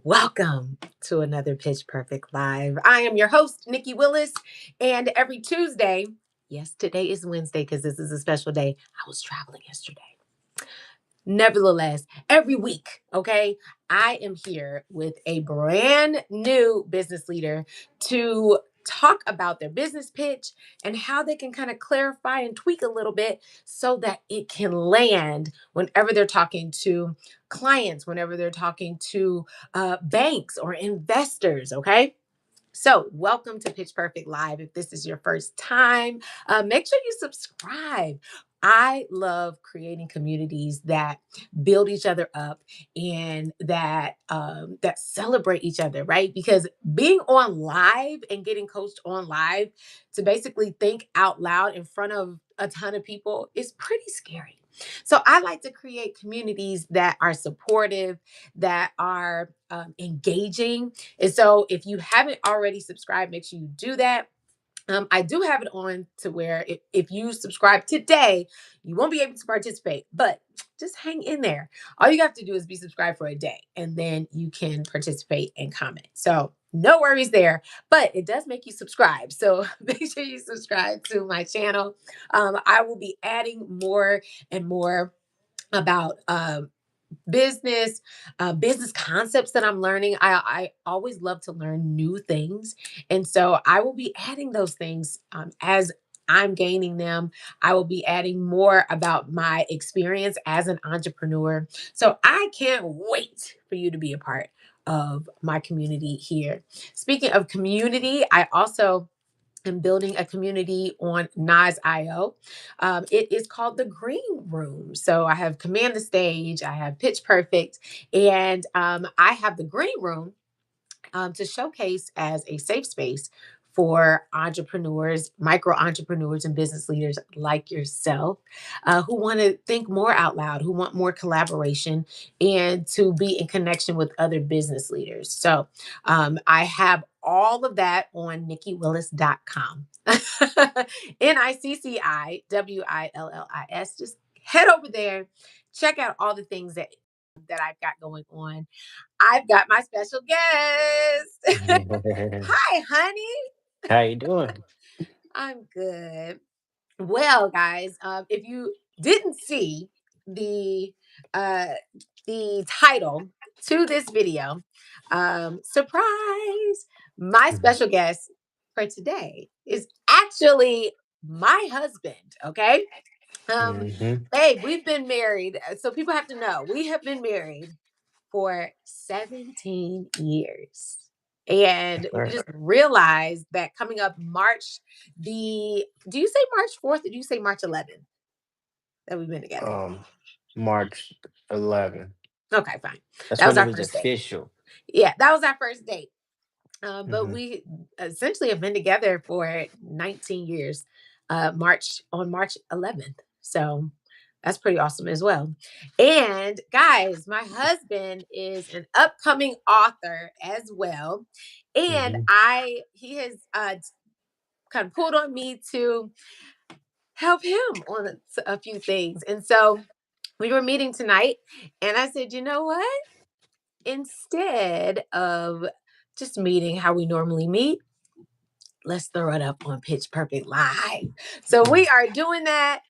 Welcome to another Pitch Perfect Live. I am your host, Nicci Willis, and every Tuesday, yes, today is Wednesday because this is a special day. I was traveling yesterday. Nevertheless, every week, okay, I am here with a brand new business leader to talk about their business pitch and how they can kind of clarify and tweak a little bit so that it can land whenever they're talking to clients, whenever they're talking to banks or investors, okay? So, welcome to Pitch Perfect Live. If this is your first time, make sure you subscribe. I love creating communities that build each other up and that celebrate each other, right? Because being on live and getting coached on live to basically think out loud in front of a ton of people is pretty scary. So I like to create communities that are supportive, that are engaging, and so if you haven't already subscribed, make sure you do that. I do have it on to where if you subscribe today, you won't be able to participate, but just hang in there. All you have to do is be subscribed for a day and then you can participate and comment. So no worries there, but it does make you subscribe. So make sure you subscribe to my channel. I will be adding more and more about business concepts that I'm learning. I always love to learn new things, and so I will be adding those things as I'm gaining them. I will be adding more about my experience as an entrepreneur. So I can't wait for you to be a part of my community here. Speaking of community, I also am building a community on Nas.io. It is called the Green Room. So I have Command the Stage, I have Pitch Perfect, and I have the Green Room to showcase as a safe space for entrepreneurs, micro entrepreneurs, and business leaders like yourself who want to think more out loud, who want more collaboration, and to be in connection with other business leaders. So I have all of that on NicciWillis.com. NICCIWILLIS. Just head over there, check out all the things that I've got going on. I've got my special guest. Hi, honey. How you doing? I'm good. Well, guys, if you didn't see the uh, the title to this video, surprise! My special guest for today is actually my husband. Okay, um, Mm-hmm. babe, we've been married, so people have to know we have been married for 17 years. And we just realized that coming up do you say March 4th or do you say March 11th that we've been together? Um, March 11th. Okay, fine. That's That was when it our was first date. official. Yeah, that was our first date. But Mm-hmm. we essentially have been together for 19 years, March 11th. So that's pretty awesome as well. And guys, my husband is an upcoming author as well. And Mm-hmm. he has kind of pulled on me to help him on a few things. And so we were meeting tonight, and I said, you know what? Instead of just meeting how we normally meet, let's throw it up on Pitch Perfect Live. So we are doing that.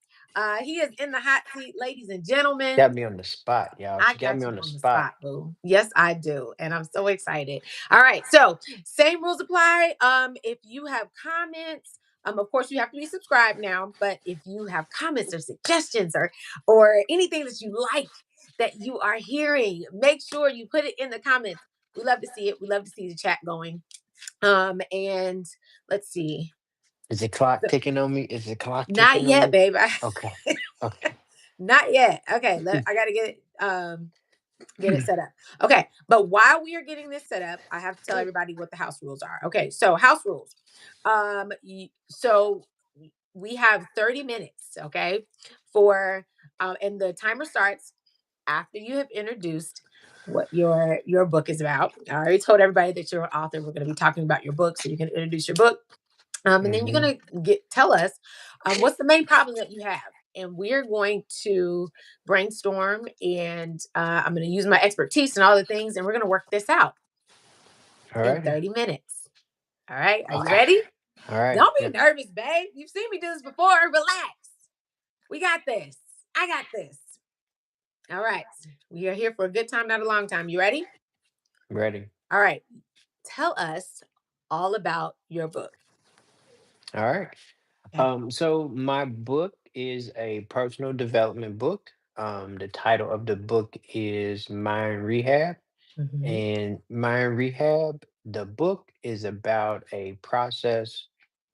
He is in the hot seat, ladies and gentlemen. Got me on the spot, y'all. I She got got me you on the on the spot. spot, boo. Yes, I do. And I'm so excited. All right. So same rules apply. If you have comments, of course you have to be subscribed now, but if you have comments or suggestions or anything that you like that you are hearing, make sure you put it in the comments. We love to see it. We love to see the chat going. And let's see. Is the clock ticking on me? Is the clock Not ticking on yet, me? babe. Okay. Okay. Not yet. Okay, I gotta get it set up. Okay, but while we are getting this set up, I have to tell everybody what the house rules are. Okay, so house rules. So we have 30 minutes, okay, for and the timer starts after you have introduced what your book is about. I already told everybody that you're an author. We're going to be talking about your book, so you can introduce your book. And then you're Mm-hmm. going to tell us what's the main problem that you have. And we're going to brainstorm, and I'm going to use my expertise and all the things, and we're going to work this out. All in righty. 30 minutes. All right. Are you Okay. ready? All right. Don't be Yep. nervous, babe. You've seen me do this before. Relax. We got this. I got this. All right. We are here for a good time, not a long time. You ready? Ready. All right. Tell us all about your book. All right. Okay. So my book is a personal development book. The title of the book is Mind Rehab. Hmm. And Mind Rehab, the book is about a process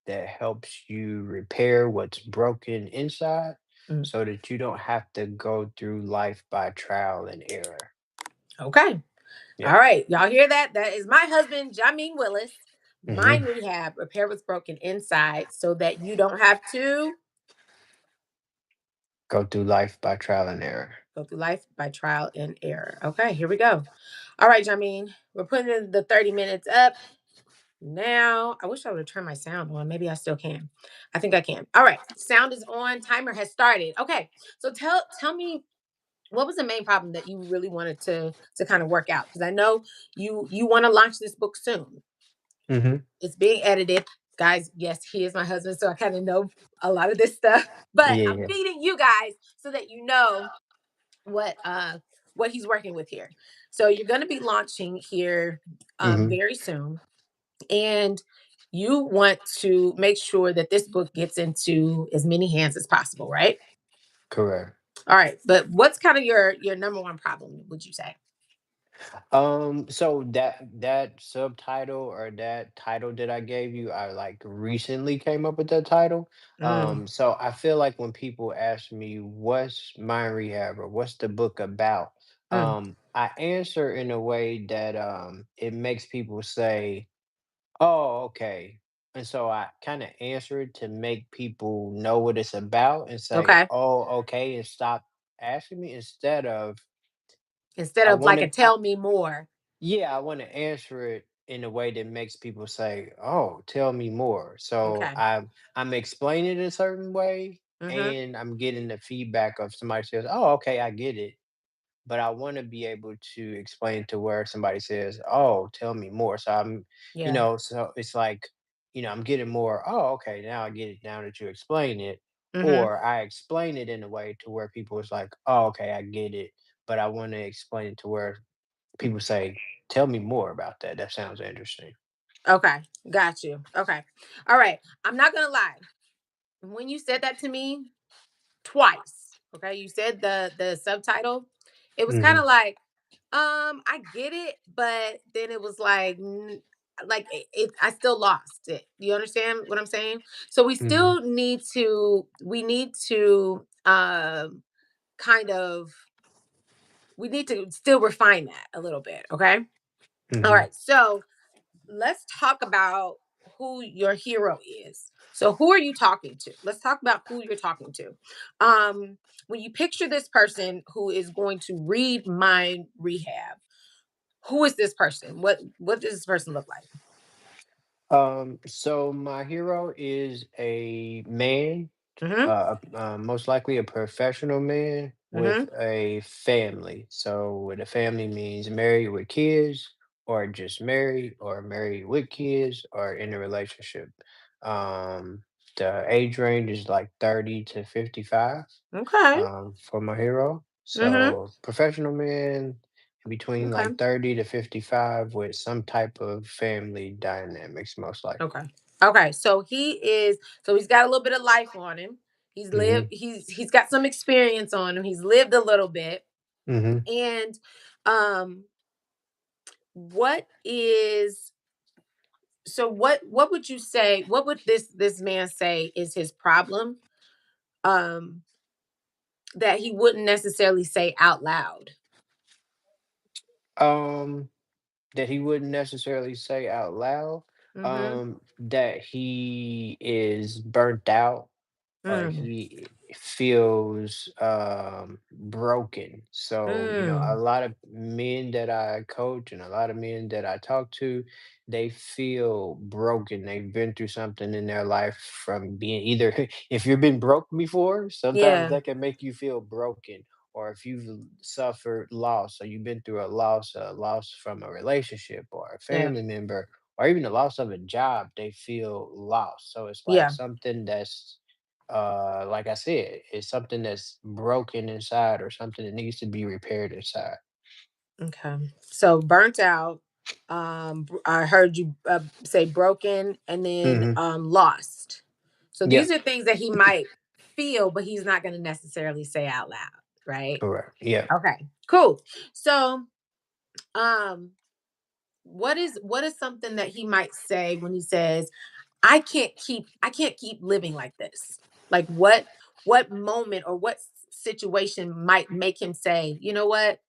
that helps you repair what's broken inside Mm. so that you don't have to go through life by trial and error. Okay. All Yeah. right. Y'all hear that? That is my husband, Jameen Willis. Hmm. Mind Rehab, repair what's broken inside so that you don't have to Go through life by trial and error. go through life by trial and error. Okay, here we go. All right, Jameen, we're putting in the 30 minutes up now. I wish I would have turned my sound on. Maybe I still can. I think I can. All right, sound is on. Timer has started. Okay, so tell me what was the main problem that you really wanted to kind of work out? Because I know you want to launch this book soon. Hmm. It's being edited. Guys, yes, he is my husband, so I kind of know a lot of this stuff. But I'm Yeah. feeding you guys so that you know what uh what he's working with here. So you're going to be launching here Hmm. very soon, and you want to make sure that this book gets into as many hands as possible, right? Correct. All right, but what's kind of your number one problem, would you say? So that subtitle or that title that I gave you, I like recently came up with that title. Mm, So I feel like when people ask me what's Mind Rehab or what's the book about, mm. I answer in a way that it makes people say, "Oh, okay." And so I kind of answer it to make people know what it's about and say, Okay. "Oh, okay," and stop asking me instead of Instead I of like want a to. tell me more. Yeah, I want to answer it in a way that makes people say, "Oh, tell me more." So Okay. I'm explaining it a certain way, Mhm. and I'm getting the feedback of somebody says, "Oh, okay, I get it." But I want to be able to explain to where somebody says, "Oh, tell me more." So Yeah. so it's like, I'm getting more. Oh, okay, now I get it. Now that you explain it, Mhm. or I explain it in a way to where people is like, "Oh, okay, I get it." But I want to explain it to where people say, "Tell me more about that. That sounds interesting." Okay. Got you. Okay. All right. I'm not going to lie. When you said that to me, twice. Okay, you said the subtitle. It was kind Mhm, of like, I get it, but then it was like, like I still lost it. Do you understand what I'm saying? So mhm, we need to kind of we need to still refine that a little bit. Okay. All mhm. right. So let's talk about who your hero is. So who are you talking to? Let's talk about who you're talking to. Um, when you picture this person who is going to read Mind Rehab, who is this person? What does this person look like? So my hero is a man, Mm-hmm. most likely a professional man with Mm-hmm. a family. So with a family means married with kids, or just married, or married with kids, or in a relationship. Um, the age range is like 30 to 55. Okay. For my hero. Mm-hmm. So professional man between Okay. like 30 to 55 with some type of family dynamics, most likely. Okay. Okay. So he's got a little bit of life on him. Hmm. He's got some experience on him. He's lived a little bit. Hmm. And um what is what would you say, what would this man say is his problem um that he wouldn't necessarily say out loud? Um, that he wouldn't necessarily say out loud. Mhm. That he is burnt out, or Mm. he feels broken. So a Mm. lot of men that I coach and a lot of men that I talk to, they feel broken. They've been through something in their life from being either if you've been broke before, sometimes Yeah. that can make you feel broken, or if you've suffered loss, or you've been through a loss from a relationship or a Yeah. family member, or even the loss of a job, they feel lost. So it's like Yeah. something that's like I said, it's something that's broken inside or something that needs to be repaired inside. Okay. So burnt out. I heard you say broken and then Hmm. lost. So Yeah, these are things that he might feel, but he's not going to necessarily say out loud, right? correct. Yeah. Okay. Cool. So um what is something that he might say when he says, I can't keep living like this? Like what moment or what situation might make him say, you know what?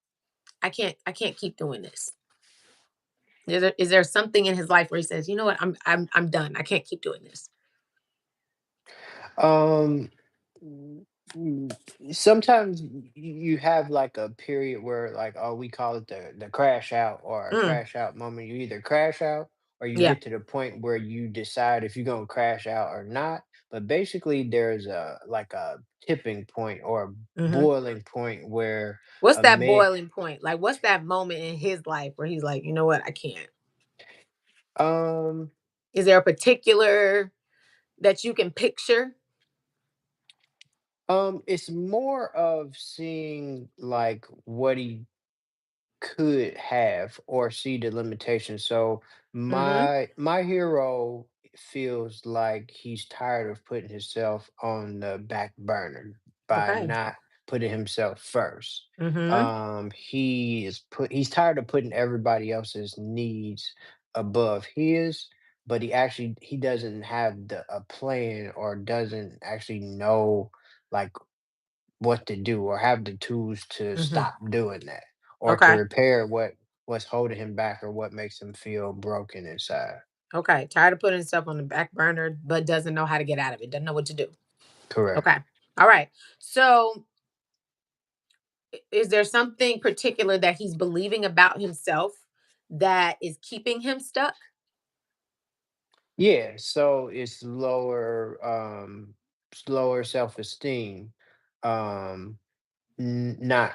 I can't keep doing this. Is there something in his life where he says, you know what, I'm done. I can't keep doing this. Um, mm, mm, Sometimes you have like a period where like, oh, we call it the crash out or a Mm, crash out moment. You either crash out or you yeah. get to the point where you decide if you're gonna crash out or not. But basically there's a like a tipping point or a Hmm. boiling point where What's a that man boiling point? Like, what's that moment in his life where he's like, you know what, I can't? um Is there a particular that you can picture? it's more of seeing like what he could have or see the limitations. So Mm-hmm. my hero feels like he's tired of putting himself on the back burner by Okay. not putting himself first. Mm-hmm. He's tired of putting everybody else's needs above his, but he doesn't have a plan or doesn't actually know like what to do or have the tools to Mm-hmm. stop doing that or to Okay. repair what's holding him back or what makes him feel broken inside. Okay. Tired of putting stuff on the back burner, but doesn't know how to get out of it. Doesn't know what to do. Correct. Okay. All right. So is there something particular that he's believing about himself that is keeping him stuck? Yeah, so it's slower self-esteem, um not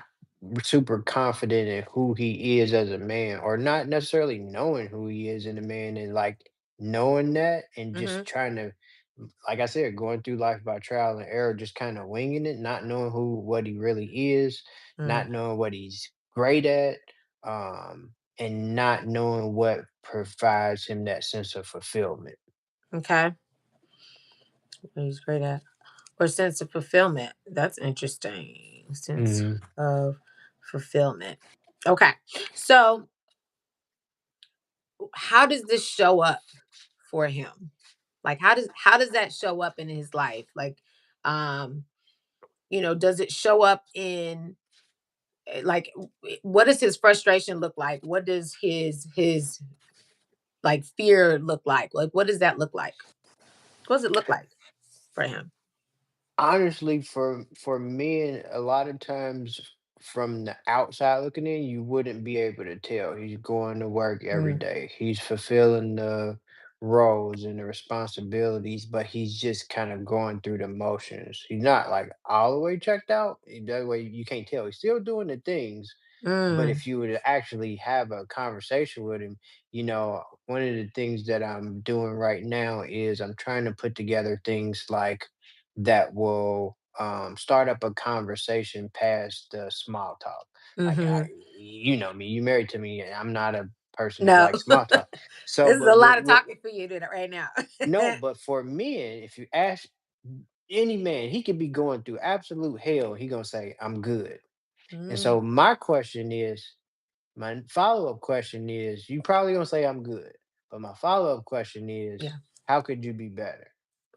super confident in who he is as a man, or not necessarily knowing who he is in a man, and like knowing that and Mm-hmm. just trying to, like I said, going through life by trial and error, just kind of winging it, not knowing what he really is, Mm, not knowing what he's great at, and not knowing what provides him that sense of fulfillment. okay. He's great at. Or sense of fulfillment. That's interesting. Sense Hmm. of fulfillment. Okay. So how does this show up for him? Like how does that show up in his life? Like um, does it show up in like what does his frustration look like? What does his like fear look like? Like what does that look like? What does it look like for him? Honestly, for men, a lot of times from the outside looking in, you wouldn't be able to tell. He's going to work every Mm, day. He's fulfilling the roles and the responsibilities, but he's just kind of going through the motions. He's not like all the way checked out. That way you can't tell. He's still doing the things, but mm, if you were to actually have a conversation with him, one of the things that I'm doing right now is I'm trying to put together things like that will start up a conversation past the small talk. Like mhm. you know me, you married to me, and I'm not a person that No. likes small talk. So, This is a but lot of talking for you right now. no, but for men, if you ask any man, he could be going through absolute hell. He gonna say, "I'm good." And Mm, so my follow-up question is, you probably gonna say I'm good, but my follow-up question is, yeah. how could you be better?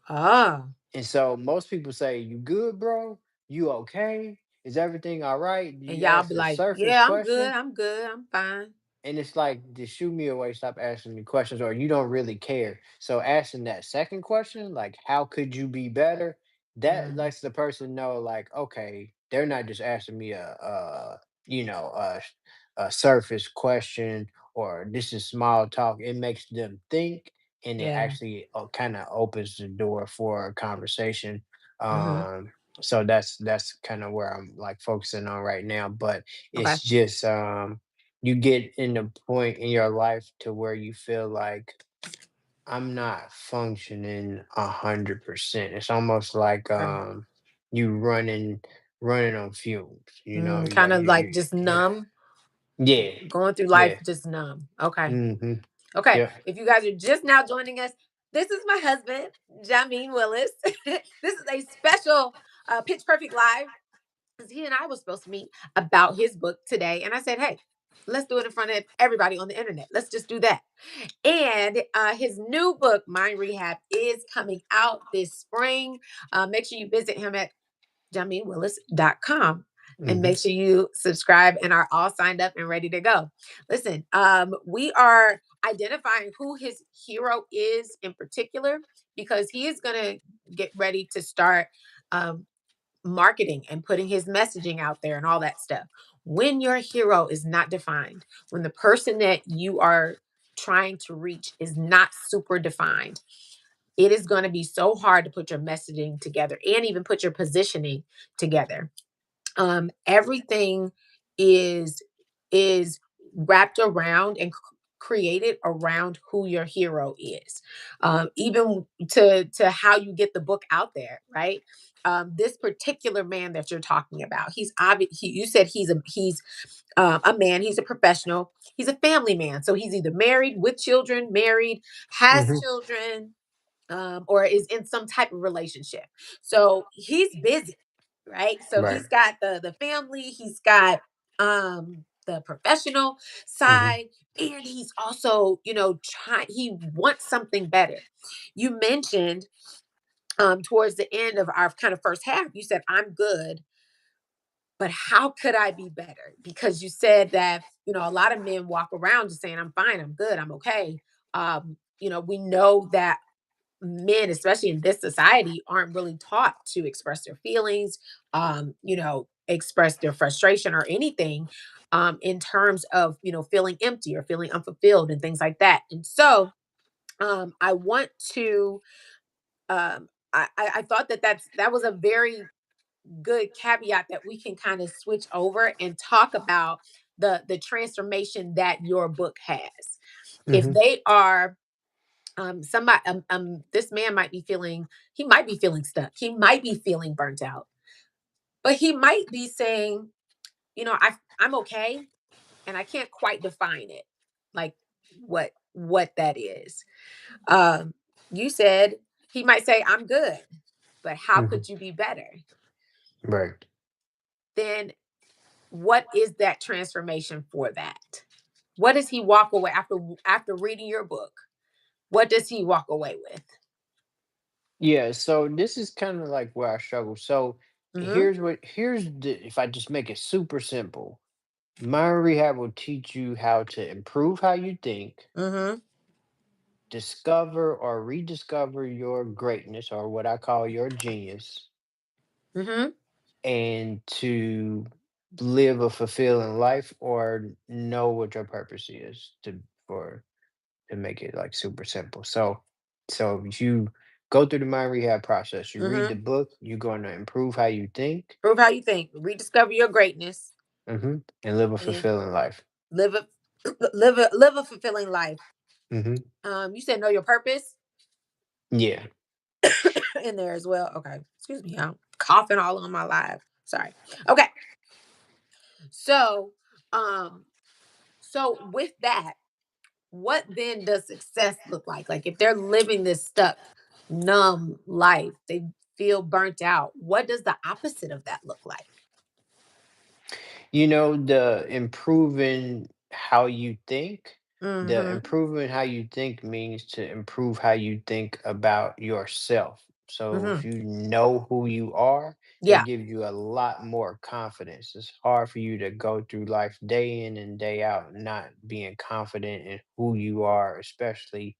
Ah, And so most people say, you good, bro? You okay? Is everything all right? and You y'all ask be a like, surface "Yeah, I'm good. question, I'm good. I'm fine." and it's like, just shoot me away, stop asking me questions, or you don't really care. So asking that second question, like, how could you be better? That Mhm, lets the person know, like, okay, they're not just asking me you know, a, a surface question, or this is small talk. It makes them think, and it yeah. actually kind of opens the door for a conversation. Mhm, Um, So that's kind of where I'm like focusing on right now. But Okay. it's just you get in a point in your life to where you feel like I'm not functioning 100%. It's almost like Okay. you running on fumes. You know, Mm, you kind like of like you just yeah numb, yeah going through life yeah. just numb. Okay. Mm-hmm. Okay. Yeah. If you guys are just now joining us, this is my husband, Jameen Willis. This is a special Pitch Perfect Live because he and I were supposed to meet about his book today. And I said, hey, let's do it in front of everybody on the internet. Let's just do that. And his new book, Mind Rehab, is coming out this spring. Make sure you visit him at jameenwillis.com and Mm-hmm. make sure you subscribe and are all signed up and ready to go. Listen, we are identifying who his hero is in particular because he is going to get ready to start um, marketing and putting his messaging out there and all that stuff. When your hero is not defined, when the person that you are trying to reach is not super defined, it is going to be so hard to put your messaging together and even put your positioning together. Everything is is wrapped around and created around who your hero is, even to how you get the book out there, right? This particular man that you're talking about, he's obvious. You said he's a man. He's a professional. He's a family man. So he's either married with children, married, has Mm-hmm. children, or is in some type of relationship. So he's busy, right? So Right. he's got the family, he's got the professional Mm-hmm. side, and he's also, trying he wants something better. You mentioned towards the end of our kind of first half, you said, I'm good, but how could I be better? Because you said that, a lot of men walk around just saying, I'm fine, I'm good, I'm okay. We know that men, especially in this society, aren't really taught to express their feelings, express their frustration or anything in terms of, feeling empty or feeling unfulfilled and things like that. And so I want to, I thought that was a very good caveat that we can kind of switch over and talk about the transformation that your book has. If Mm-hmm. they are somebody this man might be feeling he might be feeling stuck, he might be feeling burnt out, but he might be saying, I'm okay and I can't quite define it, like what that is. um you said he might say, I'm good, but how Mm-hmm. could you be better? Right. Then what is that transformation for that? What does he walk away after reading your book? What does he walk away with? Yeah, so this is kind of like where I struggle. So Mm-hmm. here's the if I just make it super simple, Mind Rehab will teach you how to improve how you think, Mm-hmm. discover or rediscover your greatness or what I call your genius, Mm-hmm. and to live a fulfilling life or know what your purpose is for to make it like super simple. So you go through the mind rehab process, you read the Mm-hmm. book, you're going to improve how you think, Prove how you think. Rediscover your greatness and live a and fulfilling life. live a live a fulfilling life. Hmm. You said know your purpose Yeah. in there as well. Okay. Excuse me. I'm coughing all on my live. Sorry. Okay. So, um, so with that, what then does success look like? Like if they're living this stuck, numb life, they feel burnt out. What does the opposite of that look like? The Mm-hmm. improving how you think means to improve how you think about yourself. So if Mm-hmm. you know who you are, it Yeah. gives you a lot more confidence. It's hard for you to go through life day in and day out not being confident in who you are, especially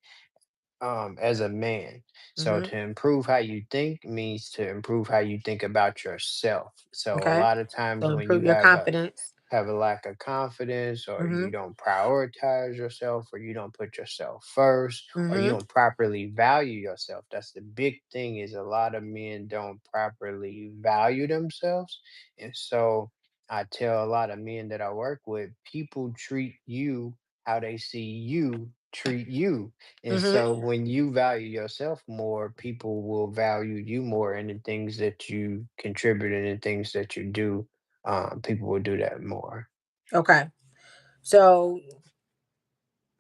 as a man. So Mm-hmm. to improve how you think means to improve how you think about yourself. So a Okay. lot of times So when you improve your have a confidence. have a lack of confidence, or you Mhm. don't prioritize yourself, or you don't put yourself first, or you Mhm. don't properly value yourself. That's the big thing, is a lot of men don't properly value themselves. And so I tell a lot of men that I work with, people treat you how they see you treat you. And Mhm. so when you value yourself more, people will value you more, in the things that you contribute and the things that you do. People will do that more. Okay. So,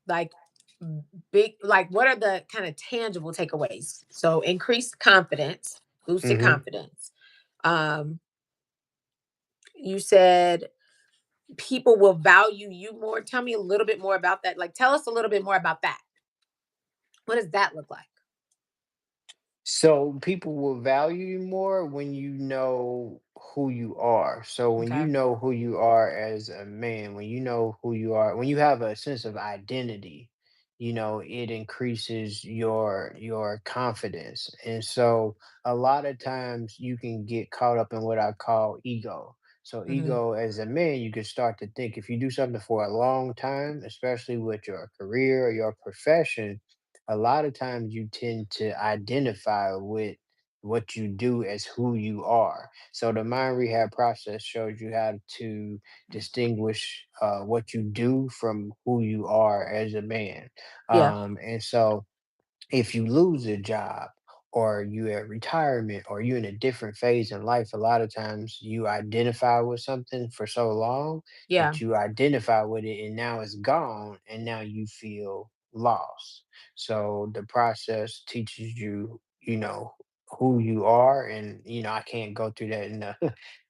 like, big, like, what are the kind of tangible takeaways? So, increased confidence, boosted Hmm. confidence. Um, you said people will value you more. Tell me a little bit more about that. Like, tell us a little bit more about that. What does that look like? So people will value you more when you know who you are. So when you Okay. know who you are as a man, when you know who you are, when you have a sense of identity, it increases your confidence. And so a lot of times you can get caught up in what I call ego. So Hmm. ego, as a man, you can start to think, if you do something for a long time, especially with your career or your profession, a lot of times you tend to identify with what you do as who you are. So the mind rehab process shows you how to distinguish what you do from who you are as a man. Yeah. And so if you lose a job, or you at retirement, or you in a different phase in life, a lot of times you identify with something for so long Yeah. that you identify with it, and now it's gone, and now you feel lost. So the process teaches you, who you are. And I can't go through that in a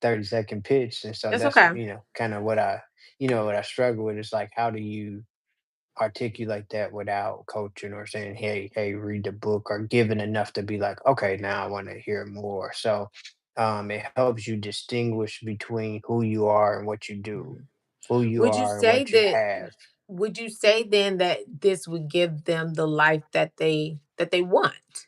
30-second pitch. And so That's that's okay. kind of what I struggle with. Is like, how do you articulate that without coaching, or saying, hey, read the book, or giving enough to be like, okay, now I want to hear more. So it helps you distinguish between who you are and what you do, Mhm. who you Would you are and say what you that? have. Would you say then that this would give them the life that they want?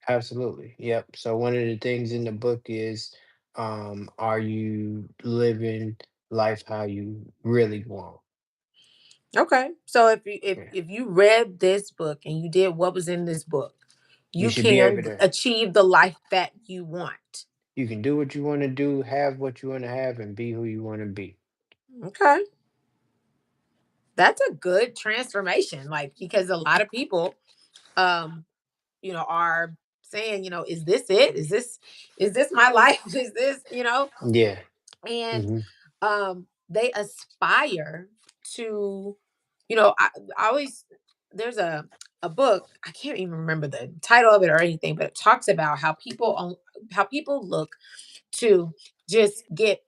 Absolutely. Yep. So one of the things in the book is, are you living life how you really want? Okay. So if you if Yeah. if you read this book and you did what was in this book, You you should be can able to, achieve the life that you want. you can do what you want to do, have what you want to have, and be who you want to be. Okay. That's a good transformation, like, because a lot of people um are saying, is this it? Is this my life? Is this, Yeah. and Hmm. they aspire to, I always, there's a book, I can't even remember the title of it or anything, but it talks about how people look to just get,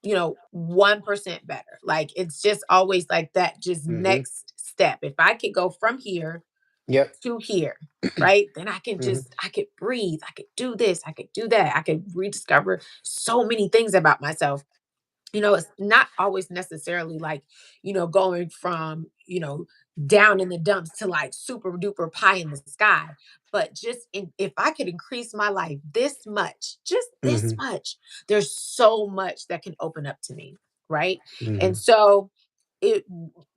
1% better. Like, it's just always like that, just Hmm. next step. If I could go from here Yep. to here, right? Then Hmm. I could breathe, I could do this, I could do that, I could rediscover so many things about myself. It's not always necessarily like, going from, down in the dumps to like super duper pie in the sky. But if I could increase my life this much, just this Hmm. much, there's so much that can open up to me. Right. And Hmm. so, it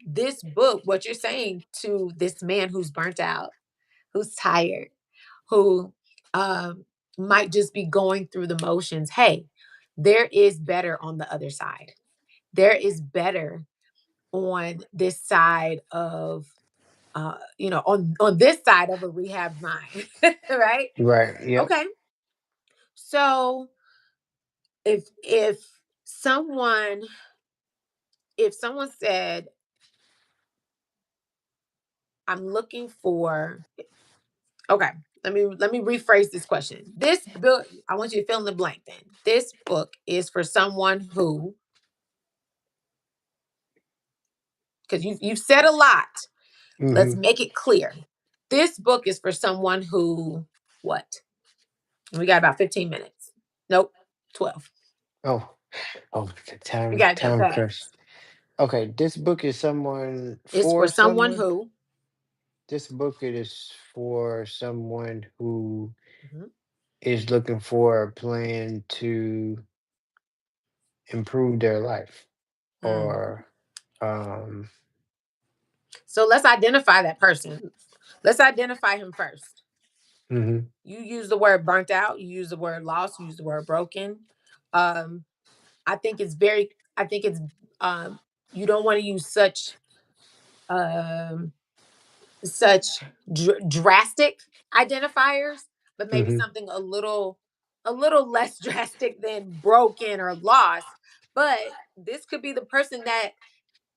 this book, what you're saying to this man who's burnt out, who's tired, who um, might just be going through the motions. Hey, there is better on the other side. There is better on this side of, on this side of a rehab mind, right? Right. Yep. Okay. So if someone if someone said, I'm looking for, okay, let me rephrase this question. This book, I want you to fill in the blank then. This book is for someone who, because you've said a lot. Let's Hmm. make it clear. This book is for someone who, what? We got about 15 minutes. Nope, 12. Oh, oh, the We time, got to go time crush. fast. Okay, this book is someone It's for for someone someone. who, This book is for someone who mhm, is looking for a plan to improve their life Mm. or um So let's identify that person. Let's identify him first. mhm, You use the word burnt out, you use the word lost, you use the word broken. Um, I think it's very, I think it's, um, you don't want to use um, such drastic identifiers, but maybe mhm, something a little less drastic than broken or lost. But this could be the person that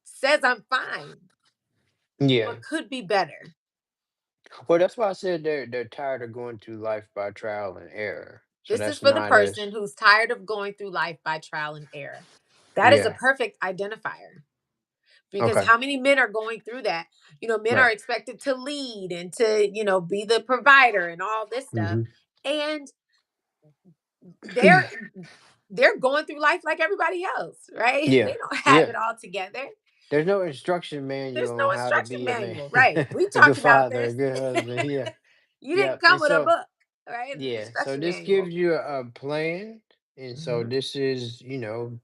says I'm fine, yeah. but could be better. Well, that's why I said they're tired of going through life by trial and error. So This is that's for the not as person who's tired of going through life by trial and error. That is a yeah. perfect identifier because Okay. how many men are going through that? You know, men are Right. expected to lead and to, you know, be the provider and all this stuff. Hmm. And they're they're going through life like everybody else, right? Yeah. They don't have Yeah. it all together. There's no instruction There's manual no on how to instruction be a man, manual, right? We a good talked about father, a this. good husband. Yeah. You Yeah. didn't come And with a so book, right? An yeah, so instruction this gives manual. you a plan. And so Hmm. this is,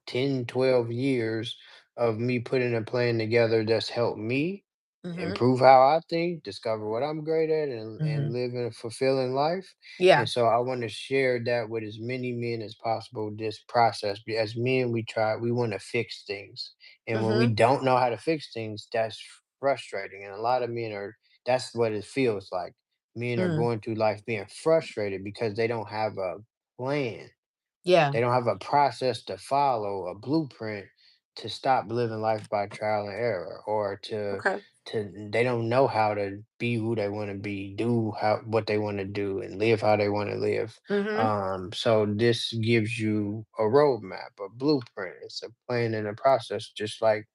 10, 12 years of me putting a plan together that's helped me Hmm. improve how I think, discover what I'm great at, and Hmm. live in a fulfilling life. Yeah. And so I want to share that with as many men as possible, this process. As men, we want to fix things. And when we Hmm. don't know how to fix things, that's frustrating. And a lot of men that's what it feels like. Men are Mm. going through life being frustrated because they don't have a plan. Yeah. They don't have a process to follow, a blueprint to stop living life by trial and error, or Okay. they don't know how to be who they want to be, do how what they want to do, and live how they want to live. Hmm. So this gives you a roadmap, a blueprint. It's a plan and a process, just like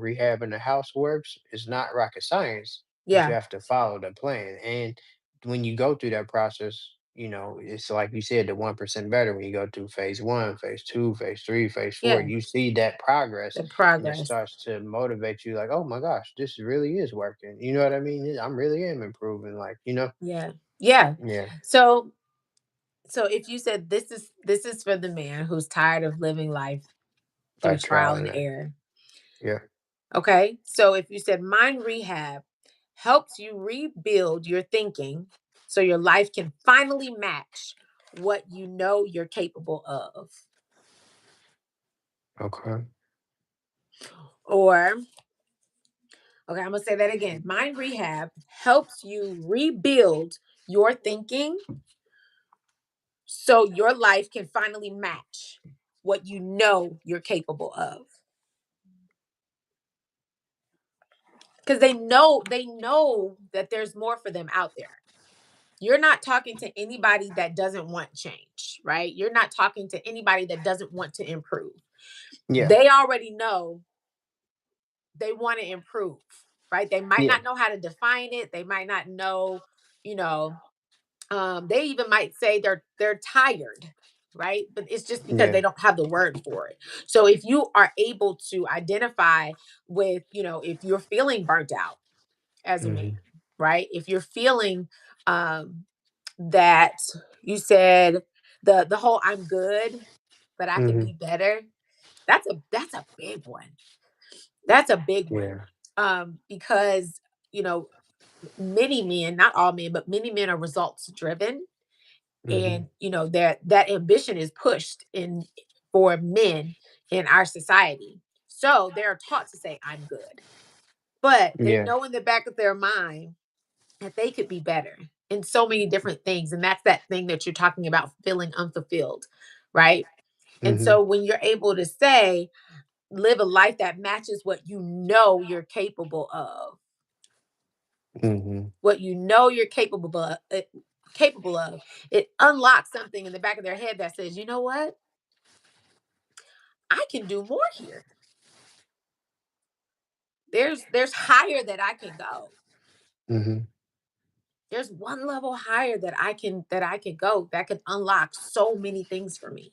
rehabbing the house works. Is not rocket science, but you Yeah. have to follow the plan. And when you go through that process, it's like you said, the 1% better when you go through phase one, phase two, phase three, phase four. Yeah. You see that progress The and it progress. starts to motivate you like, oh my gosh, this really is working. You know what I mean? I'm really am improving. Yeah. Yeah. Yeah, So if you said this is for the man who's tired of living life by through trial trial and and error. error. Yeah. Okay? So if you said mind rehab helps you rebuild your thinking so your life can finally match what you know you're capable of. Okay. Or okay, I'm going to say that again. Mind rehab helps you rebuild your thinking so your life can finally match what you know you're capable of. Because they know that there's more for them out there. You're not talking to anybody that doesn't want change, right? You're not talking to anybody that doesn't want to improve. Yeah. They already know they want to improve, right? They might Yeah. not know how to define it. They might not know, you know, they even might say they're tired, right? But it's just because they Yeah. don't have the word for it. So if you are able to identify with, if you're feeling burnt out as a man, Hmm. right? If you're feeling um that you said the whole I'm good, but I can Hmm. be better. That's a big one. That's a big one. Yeah. Because you know, many men, not all men, but many men are results driven. Hmm. And that ambition is pushed in for men in our society. So they're taught to say, I'm good. But they Yeah. know in the back of their mind that they could be better in so many different things. And that's that thing that you're talking about feeling unfulfilled, right? And Hmm. so when you're able to say, live a life that matches what you know you're Hmm. capable of, it unlocks something in the back of their head that says, you know what? I can do more here. There's higher that I can go. Hmm. There's one level higher that I can go that can unlock so many things for me.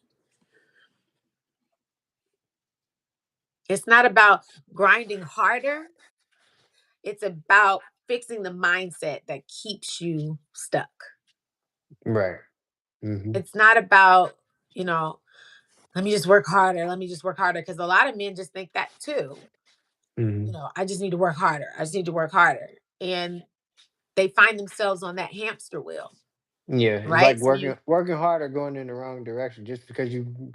It's not about grinding harder. It's about fixing the mindset that keeps you stuck. Right. Hmm. It's not about, you know, let me just work harder. Let me just work harder. Because a lot of men just think that too. Mhm. I just need to work harder. I just need to work harder. And they find themselves on that hamster wheel, Yeah, it's like right? So working you working hard or going in the wrong direction. Just because you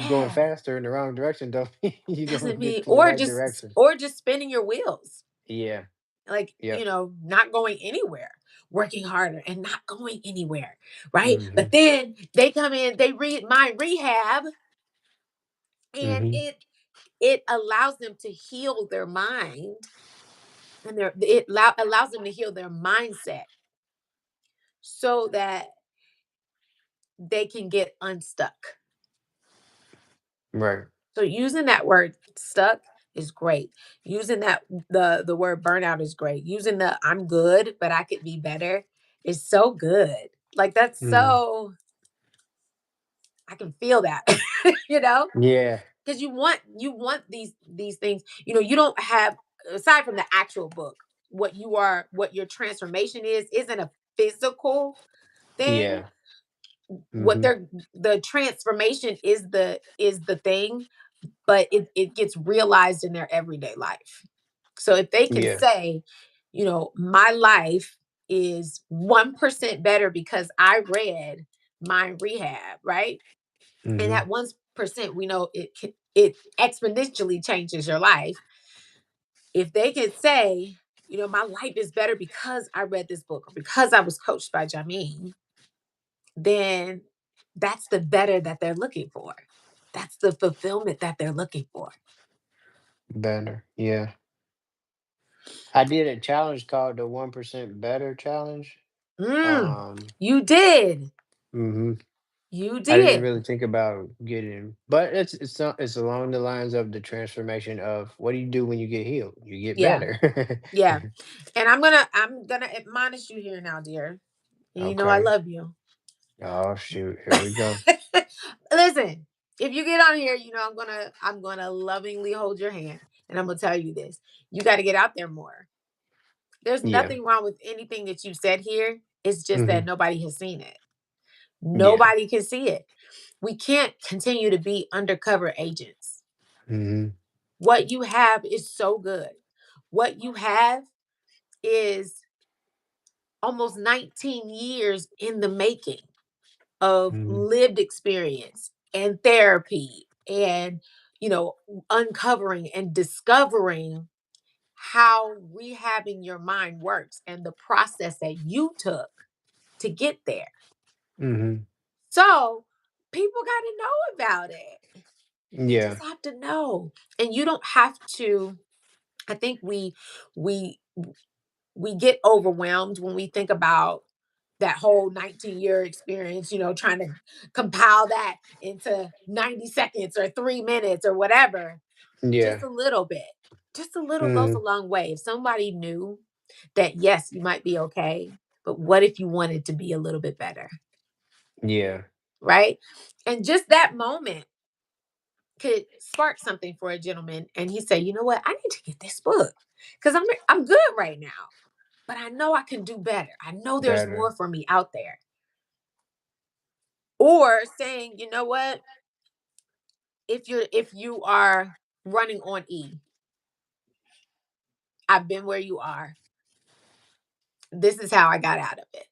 going yeah, faster in the wrong direction don't mean you gonna doesn't get mean to the right direction. or just spinning your wheels. Yeah. Like, Yep. not going anywhere, working harder and not going anywhere, right? Mhm. But then they come in, they read Mind Rehab, and Mhm. it allows them to heal their mind, and allows them to heal their mindset so that they can get unstuck. Right. So using that word stuck is great. Using that the word burnout is great. Using the I'm good, but I could be better is so good. Like that's Mhm. so I can feel that. you know? Yeah. Because you want these things. You don't have, aside from the actual book, what your transformation isn't a physical thing. Yeah. What Mhm. they're The transformation is the thing, but it gets realized in their everyday life. So if they can Yeah. say, my life is 1% better because I read Mind Rehab, right? And Mhm. that 1%, we know it exponentially changes your life. If they could say, my life is better because I read this book or because I was coached by Jameen, then that's the better that they're looking for. That's the fulfillment that they're looking for. Better. Yeah. I did a challenge called the 1% Better Challenge. Mm, Um, you did. mhm. You I didn't did. really think about getting, but it's along the lines of the transformation of what do you do when you get healed? You get Yeah. better. Yeah. And I'm gonna admonish you here now, dear. And I Okay. love you. Oh shoot, here we go. Listen, if you get on here, I'm gonna lovingly hold your hand, and I'm gonna tell you this: you got to get out there more. There's Yeah. nothing wrong with anything that you said here. It's just that Mhm. nobody has seen it. Yeah. Nobody can see it. We can't continue to be undercover agents. Mhm. What you have is so good. What you have is almost 19 years in the making of Mhm. lived experience and therapy and uncovering and discovering how rehabbing your mind works and the process that you took to get there. Mhm. So people got to know about it. They Yeah. just have to know. And you don't have to. I think we we get overwhelmed when we think about that whole 19-year experience, trying to compile that into 90 seconds or 3 minutes or whatever. Just Yeah. a little bit. Just a little goes a Mhm. long way. If somebody knew that, yes, you might be okay, but what if you wanted to be a little bit better? Yeah. Right? And just that moment could spark something for a gentleman. And he say, you know what? I need to get this book because I'm good right now, but I know I can do better. I know there's Better. more for me out there. Or saying, you know what? If you are running on E, I've been where you are. This is how I got out of it.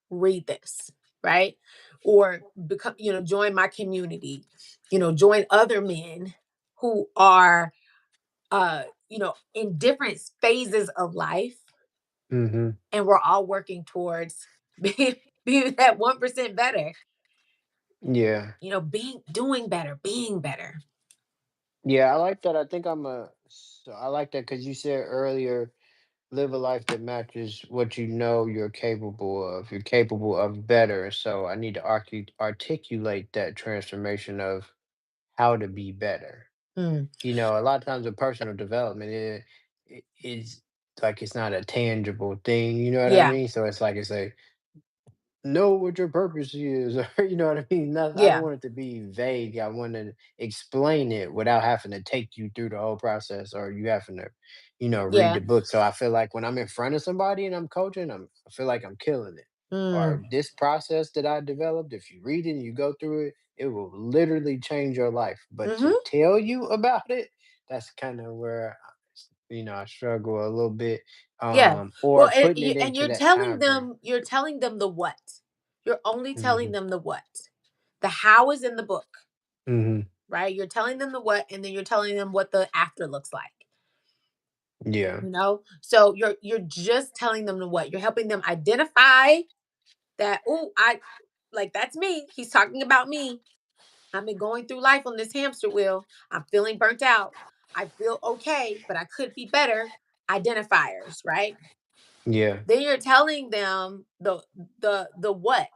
Read this, right? Or become, join my community, join other men who are in different phases of life, Mhm. and we're all working towards being that 1% better, Yeah. doing better, being better. Yeah, I like that. I think I like that because you said earlier, live a life that matches what you know you're capable of. You're capable of better. So I need to articulate that transformation of how to be better. Mm, A lot of times with personal development, it's like it's not a tangible thing. You know what I yeah, mean? So it's like it's a know what your purpose is, or you know what I mean? I don't yeah, want it to be vague. I want to explain it without having to take you through the whole process, or you having to, read yeah. the book. So I feel like when I'm in front of somebody and I'm coaching, I feel like I'm killing it. Mm. or this process that I developed, if you read it and you go through it, it will literally change your life. But to Hmm. tell you about it, that's kind of where I struggle a little bit. Yeah. Well, Or putting it and into that time frame. you're telling them the what. You're only telling Hmm. them the what. The how is in the book, Hmm. right? You're telling them the what, and then you're telling them what the after looks like. Yeah. You know, so you're just telling them the what. You're helping them identify that. Oh, I like that's me. He's talking about me. I've been going through life on this hamster wheel. I'm feeling burnt out. I feel okay, but I could be better. Identifiers, right? Yeah. Then you're telling them the what.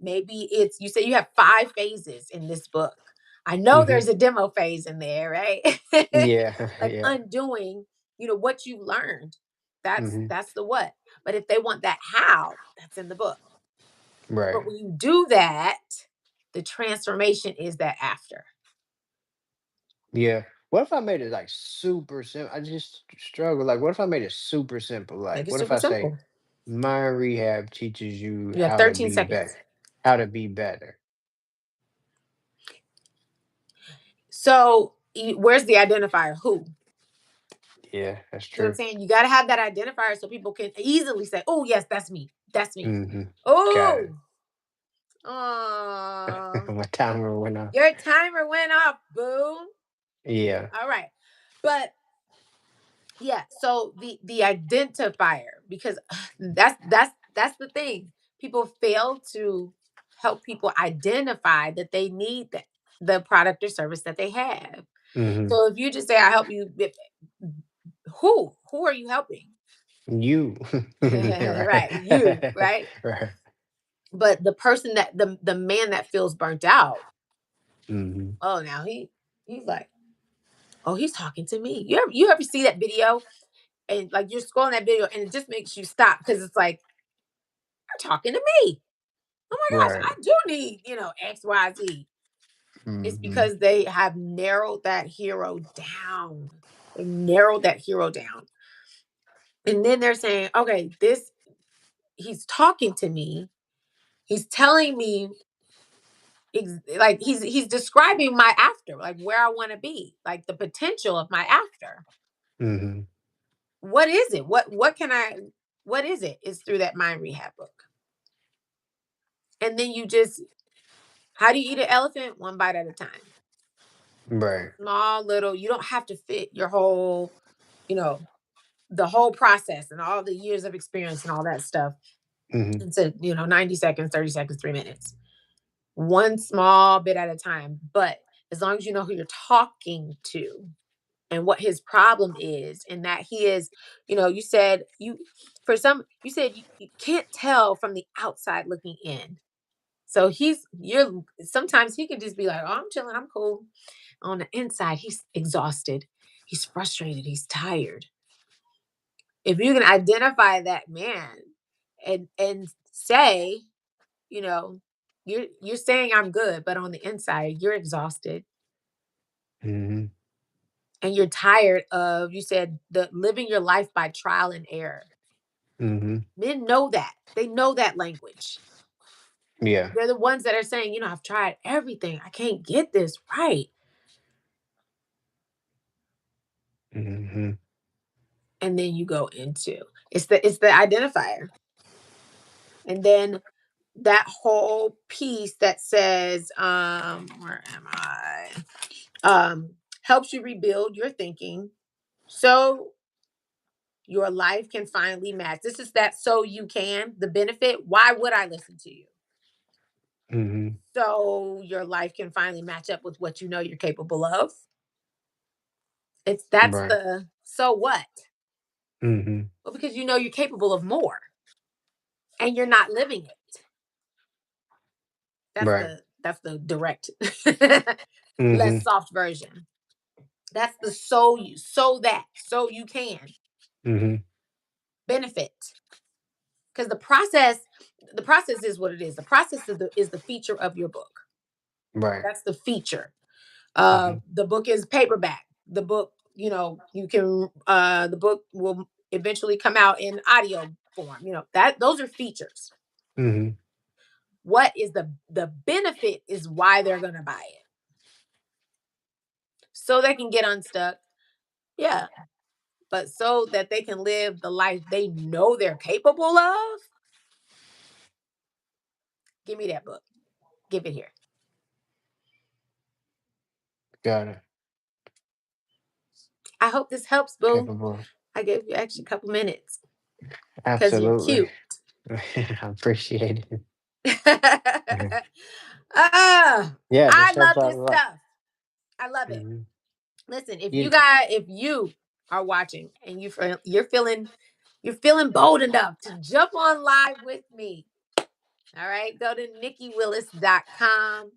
Maybe it's you say you have 5 phases in this book. I know Hmm. there's a demo phase in there, right? Yeah. Like Yeah. undoing, what you learned. That's Hmm. that's the what. But if they want that how, that's in the book. Right. But when you do that, the transformation is that after. Yeah. What if I made it like super simple? I just struggle. Like, what if I made it super simple? Like, Make it what if super I say, simple. Mind Rehab teaches you You have how to 13 be seconds. better, how to be better. So where's the identifier? Who? Yeah, that's You know what I'm true. saying? You got to have that identifier so people can easily say, "Oh, yes, that's me. That's me." Hmm. Got it. Oh, oh, My timer went off. your timer went off, boo. Yeah. All right. But yeah, so the identifier, because that's the thing. People fail to help people identify that they need the product or service that they have. Hmm. So if you just say, I help you with who are you helping? You. Right, you, Right. right? Right. But the person that the man that feels burnt out, Hmm. oh, now he's like, oh, he's talking to me. You ever see that video and like you're scrolling that video and it just makes you stop because it's like you're talking to me. Oh my gosh, I Right. do need, X, Y, Z. It's Hmm. because they have narrowed that hero down. They narrowed that hero down. And then they're saying, okay, he's talking to me. He's telling me like he's describing my after, like where I want to be, like the potential of my after. Hmm. What is it? What is it? It's through that mind rehab book. And then how do you eat an elephant? One bite at a time. Right. Small little, you don't have to fit your whole, you know, the whole process and all the years of experience and all that stuff Hmm. into, 90 seconds, 30 seconds, 3 minutes. One small bit at a time. But as long as you know who you're talking to and what his problem is, and that he is, you said you said you can't tell from the outside looking in. So you're sometimes he can just be like, oh, I'm chilling, I'm cool. On the inside, he's exhausted, he's frustrated, he's tired. If you can identify that man and say, you know, you're saying I'm good, but on the inside, you're exhausted Hmm. and you're tired of, you said, the living your life by trial and error. Hmm. Men know that. They know that language. Yeah. They're the ones that are saying, I've tried everything. I can't get this right. Hmm. And then you go into it's the identifier. And then that whole piece that says, where am I? Helps you rebuild your thinking so your life can finally match. This is that so you can, the benefit. Why would I listen to you? Hmm. So your life can finally match up with what you know you're capable of. That's Right. the so what? Hmm. Well, because you know you're capable of more and you're not living it. Right. That's the direct, less Hmm. soft version. That's the so you can Hmm. benefit. Because the process is what it is. The process is the feature of your book. Right. That's the feature. Hmm. The book is paperback. The book, you can the book will eventually come out in audio form. That those are features. Mhm. What is the benefit is why they're going to buy it. So they can get unstuck. Yeah. But so that they can live the life they know they're capable of. Give me that book. Give it here. Got it. I hope this helps, boo. Capable. I gave you actually a couple minutes because you're Absolutely. cute. I appreciate it. Mhm. Ah, Yeah, I this helps love out a this lot. stuff. I love it. Mhm. Listen, You if you are watching and you're feeling bold enough to jump on live with me, all right, go to NicciWillis.com.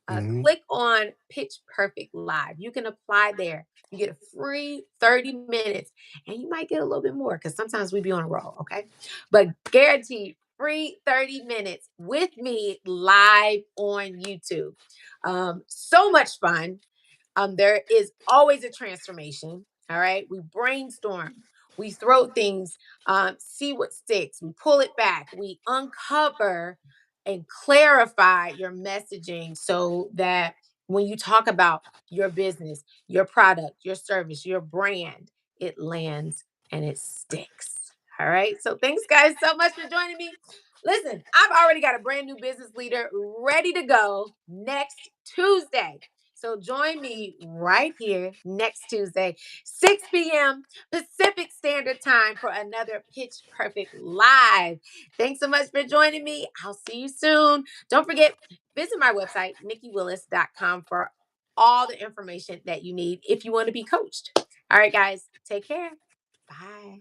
Mhm. Click on Pitch Perfect Live. You can apply there. You get a free 30 minutes, and you might get a little bit more because sometimes we be on a roll, okay? But guaranteed free 30 minutes with me live on YouTube. So much fun. There is always a transformation. All right. We brainstorm, we throw things, see what sticks, we pull it back, we uncover and clarify your messaging so that when you talk about your business, your product, your service, your brand, it lands and it sticks. All right. So thanks, guys, so much for joining me. Listen, I've already got a brand new business leader ready to go next Tuesday. So join me right here next Tuesday, 6 p.m. Pacific Standard Time for another Pitch Perfect Live. Thanks so much for joining me. I'll see you soon. Don't forget, visit my website, NicciWillis.com, for all the information that you need if you want to be coached. All right, guys, take care. Bye.